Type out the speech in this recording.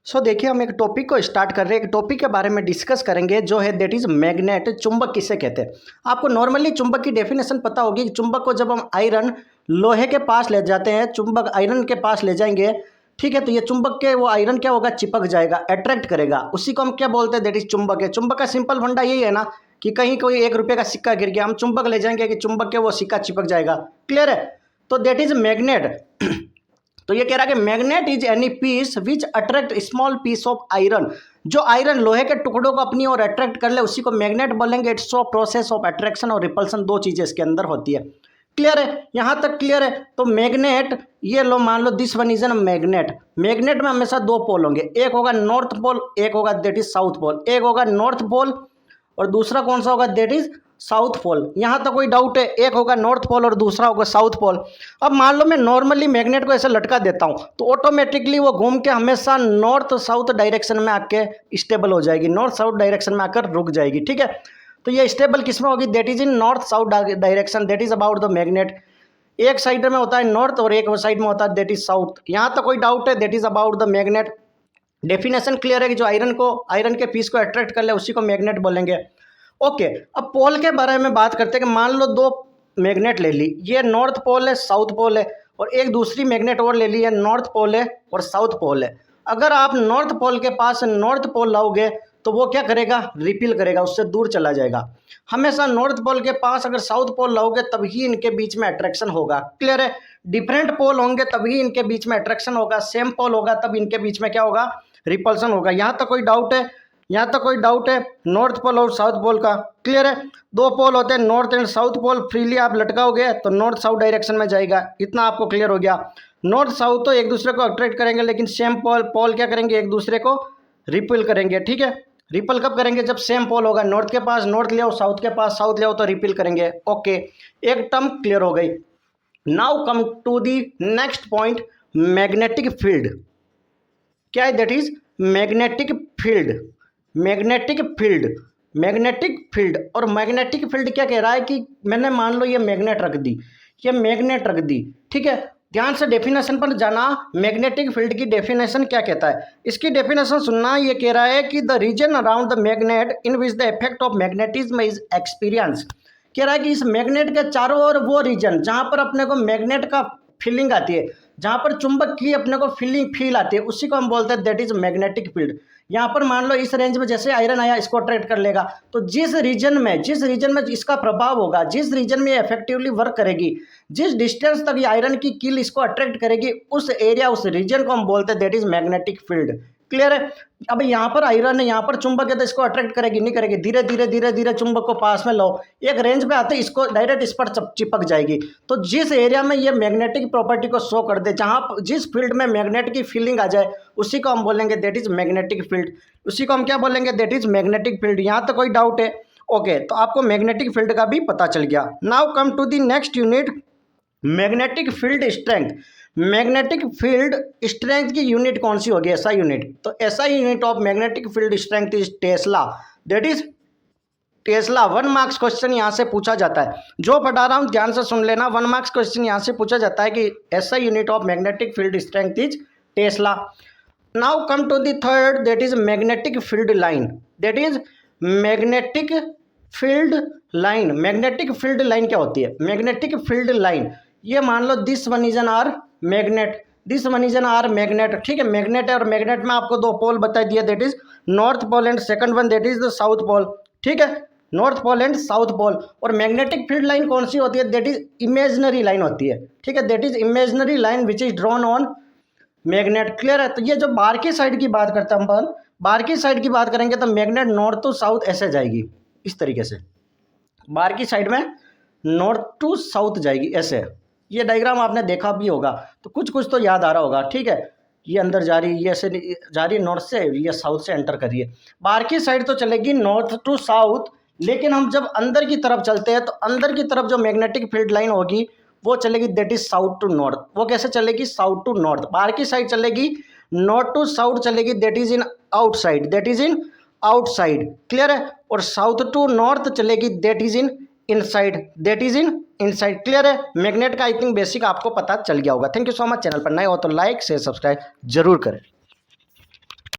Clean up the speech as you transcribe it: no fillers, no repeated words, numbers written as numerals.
देखिए हम एक टॉपिक को स्टार्ट कर रहे हैं। एक टॉपिक के बारे में डिस्कस करेंगे जो है दैट इज मैग्नेट। चुंबक किसे कहते हैं? आपको नॉर्मली चुंबक की डेफिनेशन पता होगी कि चुंबक को जब हम आयरन लोहे के पास ले जाते हैं, चुंबक आयरन के पास ले जाएंगे, ठीक है, तो ये चुंबक के वो आयरन क्या होगा, चिपक जाएगा, अट्रैक्ट करेगा, उसी को हम क्या बोलते हैं, दैट इज चुंबक है। चुंबक का सिंपल फंडा यही है ना कि कहीं कोई 1 रुपये का सिक्का गिर गया, हम चुंबक ले जाएंगे कि चुंबक के वो सिक्का चिपक जाएगा। क्लियर है? तो दैट इज मैग्नेट। तो ये कह रहा है कि magnet is any piece which attract small piece of iron. जो आयरन लोहे के टुकड़ों को अपनी ओर अट्रैक्ट कर ले उसी को मैग्नेट बोलेंगे। It's so process of attraction और रिपल्सन, दो चीजें इसके अंदर होती है। क्लियर है? यहां तक क्लियर है? तो मैग्नेट, ये लो मान लो this one is an magnet. Magnet में हमेशा दो पोल होंगे, एक होगा नॉर्थ पोल, एक होगा दैट इज साउथ पोल। एक होगा नॉर्थ पोल और दूसरा कौन सा होगा, दैट इज साउथ पोल। यहां तक कोई डाउट है? एक होगा नॉर्थ पोल और दूसरा होगा साउथ पोल। अब मान लो मैं नॉर्मली मैग्नेट को ऐसे लटका देता हूं तो ऑटोमेटिकली वो घूम के हमेशा नॉर्थ साउथ डायरेक्शन में आके स्टेबल हो जाएगी, नॉर्थ साउथ डायरेक्शन में आकर रुक जाएगी। ठीक है, तो ये स्टेबल किस में होगी, that is in north south direction. That is about the magnet. एक साइड में होता है नॉर्थ और एक साइड में होता है दैट इज साउथ। यहां तक कोई डाउट है? That is about the magnet. Definition clear है कि जो आयरन के पीस को अट्रैक्ट कर ले उसी को मैग्नेट बोलेंगे। ओके, अब पोल के बारे में बात करते हैं कि मान लो दो मैग्नेट ले ली, ये नॉर्थ पोल है, साउथ पोल है, और एक दूसरी मैग्नेट और ले ली है, नॉर्थ पोल है और साउथ पोल है। अगर आप नॉर्थ पोल के पास नॉर्थ पोल लाओगे तो वो क्या करेगा, रिपील करेगा, उससे दूर चला जाएगा। हमेशा नॉर्थ पोल के पास अगर साउथ पोल लाओगे तभी इनके बीच में अट्रैक्शन होगा। क्लियर है? डिफरेंट पोल होंगे तभी इनके बीच में अट्रैक्शन होगा, सेम पोल होगा तब इनके बीच में क्या होगा, रिपल्सन होगा। यहाँ तक कोई डाउट है? यहाँ तक कोई डाउट है नॉर्थ पोल और साउथ पोल का? क्लियर है? दो पोल होते हैं north and south pole, freely आप लटकाओगे तो नॉर्थ साउथ डायरेक्शन में जाएगा। इतना आपको क्लियर हो गया। नॉर्थ साउथ तो एक दूसरे को अट्रैक्ट करेंगे लेकिन सेम पोल क्या करेंगे, एक दूसरे को रिपल करेंगे। ठीक है, रिपल कब करेंगे, जब सेम पोल होगा। नॉर्थ के पास नॉर्थ ले आओ, साउथ के पास साउथ ले आओ तो रिपल करेंगे। ओके, एक टर्म क्लियर हो गई। Now come to the next point, magnetic field. क्या है, that is magnetic field. Magnetic field, magnetic field. और मैग्नेटिक फील्ड क्या कह रहा है कि मैंने मान लो ये मैग्नेट रख दी, ये मैग्नेट रख दी, ठीक है, ध्यान से डेफिनेशन पर जाना। मैग्नेटिक फील्ड की डेफिनेशन क्या कहता है, इसकी डेफिनेशन सुनना। ये कह रहा है कि the region around the magnet in which the effect of magnetism is experience. कह रहा है कि इस मैग्नेट के चारों ओर वो रीजन जहाँ पर अपने को मैग्नेट का फीलिंग आती है, जहाँ पर चुंबक की अपने को फील आती है, उसी को हम बोलते हैं दैट इज मैग्नेटिक फील्ड। यहाँ पर मान लो इस रेंज में जैसे आयरन आया, इसको अट्रैक्ट कर लेगा, तो जिस रीजन में इसका प्रभाव होगा, जिस रीजन में इफेक्टिवली वर्क करेगी, जिस डिस्टेंस तक ये आयरन की कील इसको अट्रैक्ट करेगी, उस एरिया, उस रीजन को हम बोलते हैं that is magnetic field. Clear है? अब यहाँ पर आयरन है, यहाँ पर चुंबक है, तो इसको अट्रैक्ट करेगी नहीं करेगी, धीरे धीरे चुंबक को पास में लो, एक रेंज पे आते इसको डायरेक्ट इस पर चिपक जाएगी। तो जिस एरिया में ये मैग्नेटिक प्रॉपर्टी को शो कर दे, जहाँ जिस फील्ड में मैग्नेट की फीलिंग आ जाए, उसी को हम बोलेंगे दैट इज मैग्नेटिक फील्ड। उसी को हम क्या बोलेंगे, दैट इज मैग्नेटिक फील्ड। यहाँ तक कोई डाउट है? ओके, तो आपको मैग्नेटिक फील्ड का भी पता चल गया। Now come to the next unit, magnetic field strength. Magnetic field strength की यूनिट कौन सी होगी, ऐसा यूनिट? तो SI unit of magnetic field strength is tesla. That is tesla. 1 marks question यहाँ से पूछा जाता है, जो पढ़ा रहा हूँ ध्यान से सुन लेना। 1 मार्क्स क्वेश्चन यहाँ से पूछा जाता है कि ऐसा unit of magnetic field strength is tesla. Now come to the third, that is magnetic field line. That is magnetic field line. Magnetic field line क्या होती है? मैग्नेटिक फील्ड लाइन, ये मान लो this one is an bar magnet, this one is an bar magnet. ठीक है, magnet है और मैग्नेट में आपको दो पोल बता दिया, that is north pole and second one that is the south pole. ठीक है, north pole and south pole. और मैग्नेटिक फील्ड लाइन कौन सी होती है? दैट इज इमेजिनरी लाइन होती है। ठीक है, that is imaginary line which is drawn on magnet. Clear है? तो ये जो बाहर की साइड की बात करते हैं हम, बाहर की साइड की बात करेंगे तो मैग्नेट नॉर्थ टू साउथ ऐसे जाएगी, इस तरीके से बाहर की साइड में नॉर्थ टू साउथ जाएगी ऐसे। ये डायग्राम आपने देखा भी होगा तो कुछ तो याद आ रहा होगा। ठीक है, ये अंदर जा रही है, ये ऐसे जा रही है नॉर्थ से, ये साउथ से एंटर कर रही है। बाहर की साइड तो चलेगी नॉर्थ टू साउथ, लेकिन हम जब अंदर की तरफ चलते हैं तो अंदर की तरफ जो मैग्नेटिक फील्ड लाइन होगी वो चलेगी that is south to north. वो कैसे चलेगी? South to north. बाहर की साइड चलेगी नॉर्थ टू साउथ चलेगी, that is in outside, that is in outside. Clear है? और साउथ टू नॉर्थ चलेगी, that is in inside, that is in inside. Clear है? मैग्नेट का आई थिंक बेसिक आपको पता चल गया होगा। Thank you so much. Channel पर नए हो तो लाइक शेयर सब्सक्राइब जरूर करें।